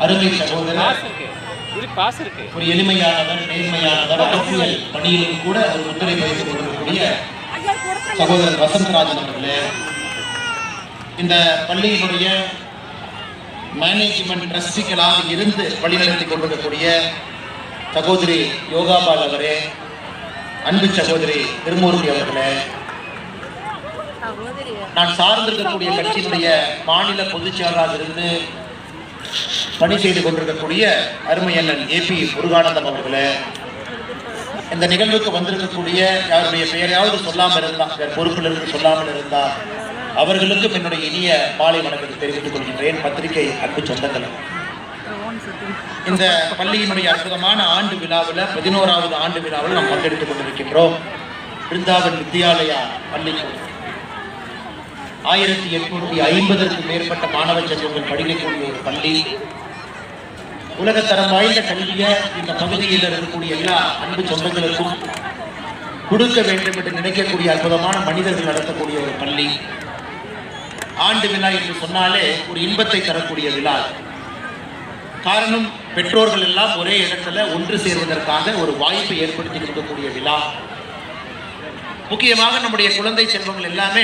அருமை சகோதரர், ஒரு எளிமையானவர், நேர்மையானவர், அரசியல் பணியிலும் கூட ஒரு முத்திரை பதித்துக் கொண்டிருக்கக்கூடிய சகோதரர் வசந்தராஜன் அவர்களே, இந்த பள்ளியினுடைய மேனேஜ்மெண்ட் ட்ரஸ்டிகளாக இருந்து வழிநடத்தி கொண்டிருக்கக்கூடிய சகோதரி யோகாபால் அவரே, அன்பு சகோதரி திருமூர்த்தி அவர்களே, நான் சார்ந்திருக்கக்கூடிய கட்சியினுடைய மாநில பொதுச் செயலாளராக இருந்து பணி செய்து கொண்டிருக்கக்கூடிய அருமை அண்ணன் AP முருகானந்தம் அவர்களே, இந்த நிகழ்வுக்கு வந்திருக்கக்கூடிய யாருடைய பெயரையாவது சொல்லாமல் இருந்தால், பொறுப்பில் இருந்து சொல்லாமல் இருந்தால் அவர்களுக்கும் என்னுடைய இனிய மாலை வணக்கத்தை தெரிவித்துக் கொள்கின்றேன். பத்திரிகை அன்பு சொந்தங்கள், இந்த பள்ளியினுடைய அற்புதமான ஆண்டு விழாவில் 11வது ஆண்டு விழாவில் நாம் பங்கெடுத்துக் கொண்டிருக்கின்றோம். பிருந்தாவன் வித்யாலயா பள்ளிக்கூடம் 1850க்கும் மேற்பட்ட மாணவ செல்வங்கள் படிக்கக்கூடிய ஒரு பள்ளி. உலகத்தரம் வாய்ந்த கல்வியை இந்த பகுதியில் இருக்கக்கூடிய எல்லா அன்பு சொந்தங்களுக்கும் கொடுக்க வேண்டும் என்று நினைக்கக்கூடிய அற்புதமான மனிதர்கள் நடத்தக்கூடிய ஒரு பள்ளி. ஆண்டு விழா என்று சொன்னாலே ஒரு இன்பத்தை தரக்கூடிய விழா. காரணம், பெற்றோர்கள் எல்லாம் ஒரே இடத்துல ஒன்று சேர்வதற்காக ஒரு வாய்ப்பை ஏற்படுத்தி கொடுக்கக்கூடிய விழா. முக்கியமாக நம்முடைய குழந்தை செல்வங்கள் எல்லாமே